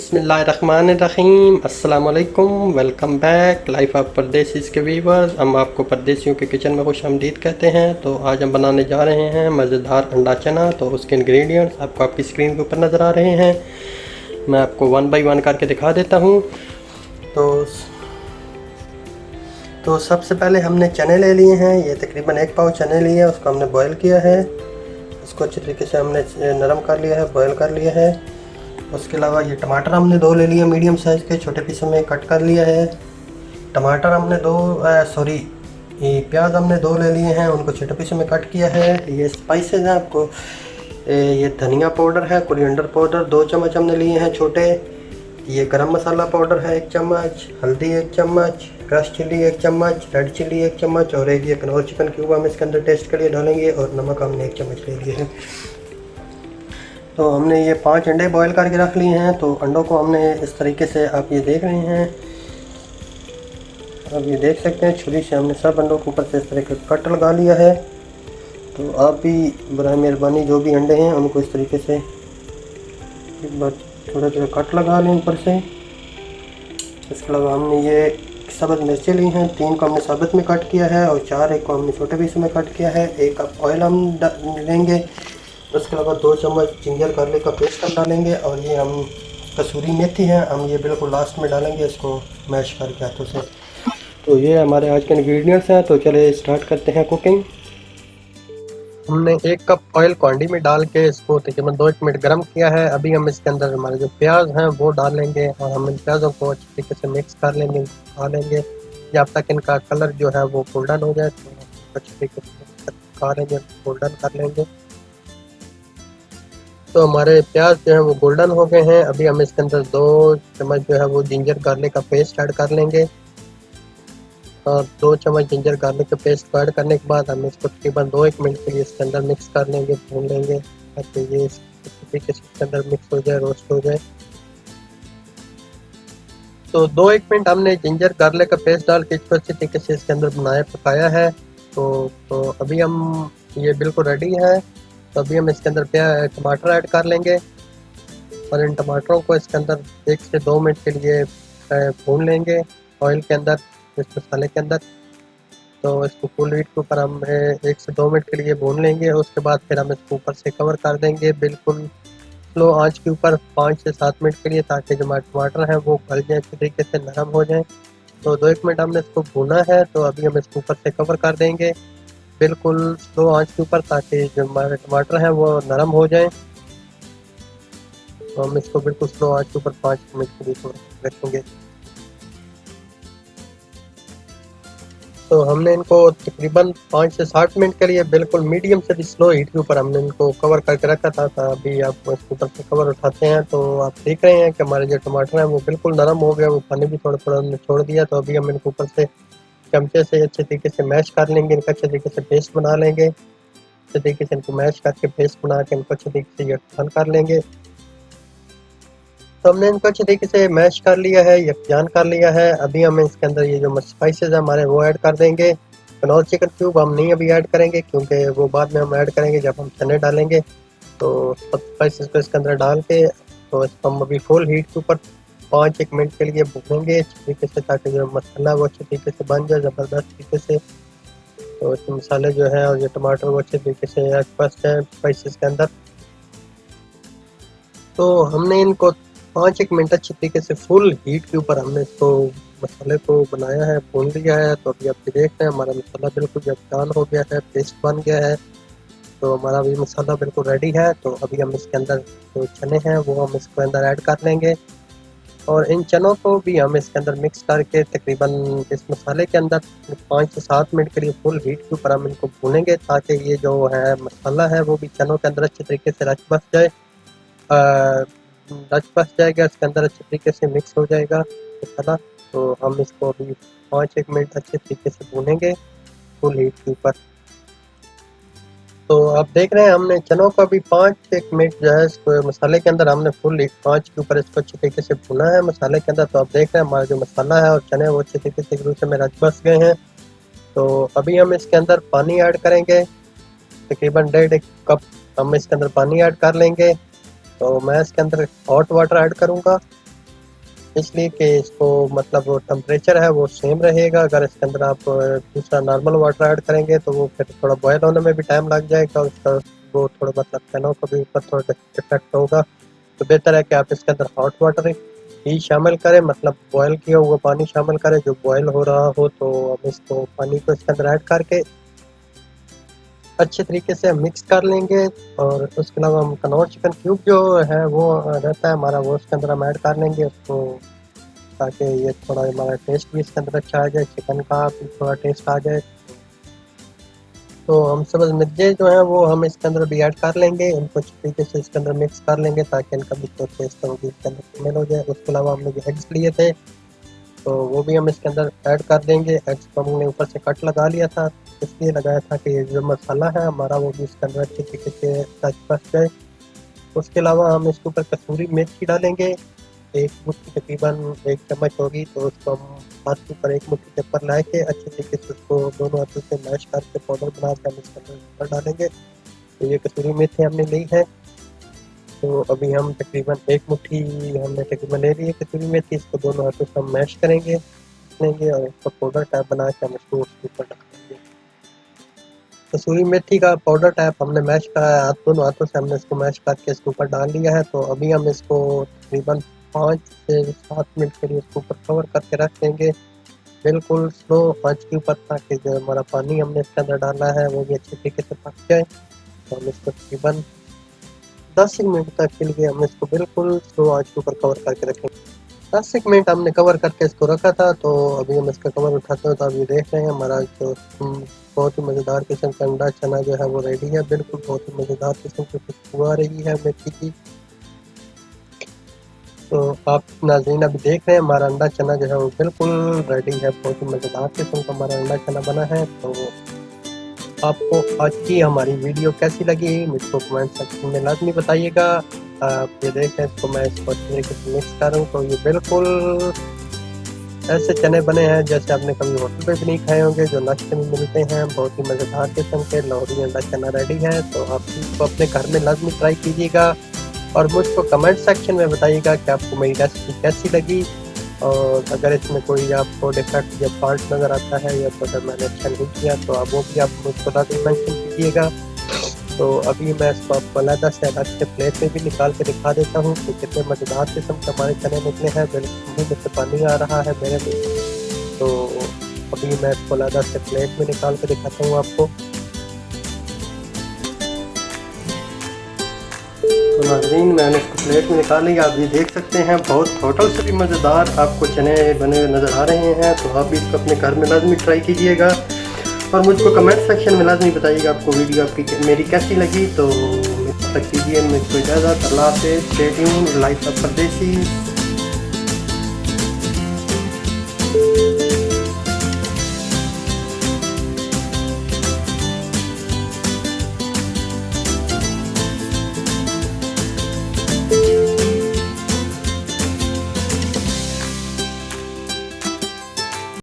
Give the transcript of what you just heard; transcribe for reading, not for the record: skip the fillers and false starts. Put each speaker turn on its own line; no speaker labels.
बिस्मिल्लाहिर्रहमानिर्रहीम अस्सलाम वालेकुम। वेलकम बैक लाइफ ऑफ परदेसीज़ के व्यूवर्स। हम आपको परदेसियों के किचन में खुश आमदीद कहते हैं। तो आज हम बनाने जा रहे हैं मज़ेदार अंडा चना। तो उसके इंग्रेडिएंट्स आपको आपकी स्क्रीन के ऊपर नज़र आ रहे हैं। मैं आपको वन बाय वन करके दिखा देता हूँ। तो सबसे पहले हमने चने ले लिए हैं। ये तकरीबन 1 पाव चने लिए हैं। उसको हमने बॉयल किया है। इसको अच्छी तरीके से हमने नरम कर लिया है, बॉयल कर लिया है। उसके अलावा ये टमाटर हमने 2 ले लिए मीडियम साइज़ के, छोटे पीसों में कट कर लिया है। टमाटर हमने ये प्याज हमने 2 ले लिए हैं, उनको छोटे पीसों में कट किया है। ये स्पाइसेस हैं आपको, ये धनिया पाउडर है, कोरिएंडर पाउडर 2 चम्मच हमने लिए हैं छोटे। ये गरम मसाला पाउडर है 1 चम्मच, हल्दी 1 चम्मच, क्रश चिली 1 चम्मच, रेड चिली 1 चम्मच और एक ये कनौर चिकन क्यूब हम इसके अंदर टेस्ट के लिए डालेंगे। और नमक हमने 1 चम्मच ले लिया है। तो हमने ये 5 अंडे बॉईल करके रख लिए हैं। तो अंडों को हमने इस तरीके से, आप ये देख रहे हैं, आप ये देख सकते हैं, छुरी से हमने सब अंडों के ऊपर से इस तरह का कट लगा लिया है। तो आप भी बराए मेहरबानी जो भी अंडे हैं उनको इस तरीके से एक बार थोड़ा थोड़ा कट लगा लें ऊपर से। इसके अलावा हमने ये सब्ज़ मिर्चें ली हैं, 3 को हमने साबित में कट किया है और 4 एक को हमने छोटे पीसों में कट किया है। 1 कप ऑयल हम लेंगे। उसके अलावा 2 चम्मच जिंजर गार्लिक का पेस्ट हम डालेंगे। और ये हम कसूरी मेथी है, हम ये बिल्कुल लास्ट में डालेंगे, इसको मैश करके हाथों से। तो ये हमारे आज के इंग्रेडिएंट्स हैं। तो चलिए स्टार्ट करते हैं कुकिंग। हमने 1 कप ऑयल क्वांटी में डाल के इसको तकरीबन 2 मिनट गर्म किया है। अभी हम इसके अंदर हमारे जो प्याज हैं वो डालेंगे और हम इन प्याज़ों को अच्छी तरीके से मिक्स कर लेंगे, खा लेंगे जब तक इनका कलर जो है वो गोल्डन हो जाए। तो अच्छी तरीके से खा लेंगे, गोल्डन कर लेंगे। तो हमारे प्याज जो है वो गोल्डन हो गए हैं। अभी हम इसके अंदर 2 चम्मच जो है वो जिंजर गार्लिक का पेस्ट ऐड कर लेंगे। और 2 चम्मच जिंजर गार्लिक का पेस्ट ऐड करने के बाद हम इसको तकरीबन 2-1 मिनट के लिए इसके अंदर मिक्स कर लेंगे, भून लेंगे ताकि ये इस तरीके से इसके अंदर मिक्स हो जाए, रोस्ट हो जाए। तो 2-1 मिनट हमने जिंजर गार्लिक का पेस्ट डाल के इसको अच्छी तरीके से इसके अंदर बनाया पकाया है। तो अभी हम ये बिल्कुल रेडी है। तो अभी हम इसके अंदर टमाटर ऐड कर लेंगे और इन टमाटरों को इसके अंदर 1 से 2 मिनट के लिए भून लेंगे ऑयल के अंदर, इस मसाले के अंदर। तो इसको फुल हीट के ऊपर हम 1 से 2 मिनट के लिए भून लेंगे। उसके बाद फिर हम इसको ऊपर से कवर कर देंगे बिल्कुल स्लो आंच के ऊपर 5 से 7 मिनट के लिए, ताकि जो टमाटर हैं वो गल जाए, अच्छे तरीके से नरम हो जाए। तो 2-1 मिनट हमने इसको भूना है। तो अभी हम इसको ऊपर से कवर कर देंगे बिल्कुल स्लो आंच के ऊपर, ताकि जो हमारे टमाटर हैं वो नरम हो जाएं। तो हम इसको बिल्कुल स्लो आंच के ऊपर 5 मिनट के लिए रखेंगे। तो हमने इनको तकरीबन 5 से 7 मिनट के लिए बिल्कुल मीडियम से भी स्लो हीट के ऊपर हमने इनको कवर करके रखा था। अभी आप इसके ऊपर से कवर उठाते हैं तो आप देख रहे हैं कि हमारे जो टमाटर हैं वो बिल्कुल नरम हो गया, वो पानी भी थोड़ा थोड़ा हमने छोड़ दिया। तो अभी हम इनको ऊपर से चमचे से अच्छे तरीके से मैश कर लेंगे, इनका अच्छे तरीके से पेस्ट बना लेंगे। अच्छे तरीके से इनको मैश करके पेस्ट बना के इनको अच्छे तरीके से यकजान कर लेंगे। तो हमने इनको अच्छे तरीके से मैश कर लिया है, यकजान कर लिया है। अभी हम इसके अंदर ये जो स्पाइसेस है हमारे वो ऐड कर देंगे। कनौर चिकन क्यूब हम नहीं अभी ऐड करेंगे, क्योंकि वो बाद में हम ऐड करेंगे जब हम चने डालेंगे। तो सब स्पाइसेस को इसके अंदर डाल के तो इसको हम अभी फुल हीट के ऊपर 5-1 मिनट के लिए भूनेंगे अच्छे तरीके से, ताकि जो मसाला वो अच्छे तरीके से बन जाए ज़बरदस्त तरीके से। तो इसके मसाले जो है और ये टमाटर वो अच्छे तरीके से फर्स्ट है स्पाइसेस के अंदर। तो हमने इनको 5-1 मिनट अच्छे तरीके से फुल हीट के ऊपर हमने इसको मसाले को बनाया है, भून लिया है। तो अभी आप देख रहे हैं हमारा मसाला बिल्कुल यकजान हो गया है, पेस्ट बन गया है। तो हमारा अभी मसाला बिल्कुल रेडी है। तो अभी हम इसके अंदर जो चने हैं वो हम इसके अंदर ऐड कर लेंगे और इन चनों को भी हम इसके अंदर मिक्स करके तकरीबन इस मसाले के अंदर 5 से 7 मिनट के लिए फुल हीट के ऊपर हम इनको भूनेंगे, ताकि ये जो है मसाला है वो भी चनों के अंदर अच्छे तरीके से रच बस जाए, रच बस जाएगा, इसके अंदर अच्छे तरीके से मिक्स हो जाएगा मसाला। तो हम इसको अभी 5-1 मिनट अच्छे तरीके से भूनेंगे फुल हीट के ऊपर। तो आप देख रहे हैं हमने चनों को अभी 5-1 मिनट जो है इसको मसाले के अंदर हमने फुल हीट 5 के ऊपर इसको अच्छे तरीके से भुना है मसाले के अंदर। तो आप देख रहे हैं हमारा जो मसाला है और चने वो अच्छे तरीके से एक दूसरे में रच बस गए हैं। तो अभी हम इसके अंदर पानी ऐड करेंगे, तकरीबन 1.5 कप हम इसके अंदर पानी ऐड कर लेंगे। तो मैं इसके अंदर हॉट वाटर ऐड करूँगा इसलिए कि इसको मतलब वो टेम्परेचर है वो सेम रहेगा। अगर इसके अंदर आप दूसरा नॉर्मल वाटर ऐड करेंगे तो वो फिर थोड़ा बॉयल होने में भी टाइम लग जाएगा, उसका वो थोड़ा मतलब चनों को भी ऊपर थोड़ा इफेक्ट होगा। तो बेहतर है कि आप इसके अंदर हॉट वाटर ही शामिल करें, मतलब बॉयल किया हुआ पानी शामिल करें जो बॉयल हो रहा हो। तो हम इसको पानी को इसके अंदर ऐड करके अच्छे तरीके से मिक्स कर लेंगे। और उसके अलावा हम कनौर चिकन क्यूब जो है वो रहता है हमारा, वो उसके अंदर हम ऐड कर लेंगे उसको, ताकि ये थोड़ा हमारा टेस्ट भी इसके अंदर अच्छा आ जाए, चिकन का भी थोड़ा टेस्ट आ जाए। तो हम सब्ज़ मिर्चें जो हैं वो हम इसके अंदर भी ऐड कर लेंगे, उनको अच्छी तरीके से इसके अंदर मिक्स कर लेंगे ताकि इनका भी जो टेस्ट है वो भी इसके अंदर शामिल हो जाए। उसके अलावा हमने जो एग्स लिए थे तो वो भी हम इसके अंदर ऐड कर देंगे। एग्स को हमने ऊपर से कट लगा लिया था, इसलिए लगाया था कि ये जो मसाला है हमारा वो भी इसके अंदर अच्छी तरीके से टच फंस जाए। उसके अलावा हम इसके ऊपर कसूरी मेथी डालेंगे, एक मुट्ठी तकरीबन 1 चम्मच होगी, तो उसको हम हाथ के ऊपर 1 मुट्ठी के ऊपर ला के अच्छे तरीके से उसको दोनों हाथों से मैश करके पाउडर बना के हम इसके अंदर डालेंगे। तो ये कसूरी मेथी हमने ली है, तो अभी हम तकरीबन 1 मुट्ठी हमने तकरीबन ले ली है कसूरी मेथी, इसको दोनों हाथों से हम मैश करेंगे लेंगे और इसको पाउडर टाइप बना के हम इसको उसके ऊपर डालेंगे। कसूरी मेथी का पाउडर टाइप हमने मैश करा है, दोनों हाथों से हमने इसको मैश करके इसके ऊपर डाल लिया है। तो अभी हम इसको तकरीबन 5 से 7 मिनट के लिए इसके ऊपर कवर करके रख देंगे, बिल्कुल स्लो आंच के ऊपर, ताकि जो हमारा पानी हमने इसके अंदर डाला है वो भी अच्छे तरीके से पक जाए। तो हम इसको तकरीबन 10 मिनट तक के लिए हम इसको बिल्कुल स्लो आंच के ऊपर कवर करके रखेंगे। 10 मिनट हमने कवर करके इसको रखा था, तो अभी हम इसका कवर उठाते हैं तो अभी देख रहे हैं हमारा जो बहुत ही मज़ेदार किस्म का अंडा चना जो है वो रेडी है। बिल्कुल बहुत ही मज़ेदार किस्म की खुशबू आ रही है मेथी की। तो आप नाज़रीन अभी देख रहे हैं हमारा अंडा चना जो है वो बिल्कुल रेडी है, बहुत ही मज़ेदार किस्म का हमारा अंडा चना बना है। तो आपको आज की हमारी वीडियो कैसी लगी मुझको कमेंट सेक्शन में लाजमी बताइएगा। आप ये देखें इसको मैं इसको अच्छी तरीके से मिक्स कर रहा हूँ, तो ये बिल्कुल ऐसे चने बने हैं जैसे आपने कभी होटल पे भी नहीं खाए होंगे, जो नाश्ते में मिलते हैं। बहुत ही मज़ेदार किस्म के लाहौरी अंडा चना रेडी है, तो आप इसको अपने घर में लाजमी ट्राई कीजिएगा और मुझको कमेंट सेक्शन में बताइएगा कि आपको मेरी रेसिपी कैसी लगी। और अगर इसमें कोई आपको डिफेक्ट या फॉल्ट नज़र आता है या तो अगर मैंने अच्छा नहीं किया तो आप वो भी आप मुझको लाजमी मेंशन कीजिएगा। तो अभी मैं इसको आपको अलग से प्लेट में भी निकाल के दिखा देता हूँ कि कितने मज़ेदार किस्म के हमारे चने निकले हैं, बिल्कुल मुँह में से पानी आ रहा है मेरे भी। तो अभी मैं इसको अलग से प्लेट में निकाल के दिखाता हूँ आपको। तो नाज़रीन मैंने इसको प्लेट में निकाल लिया, आप ये देख सकते हैं बहुत होटल से भी मज़ेदार आपको चने बने हुए नज़र आ रहे हैं। तो आप भी इसको अपने घर में लाजमी ट्राई कीजिएगा और मुझको कमेंट सेक्शन में लाजमी बताइएगा आपको वीडियो आपकी मेरी कैसी लगी। तो तक कीजिए मुझको इजाज़त, अल्लाह हाफ़िज़, स्टे ट्यून्ड, लाइफ ऑफ परदेसी।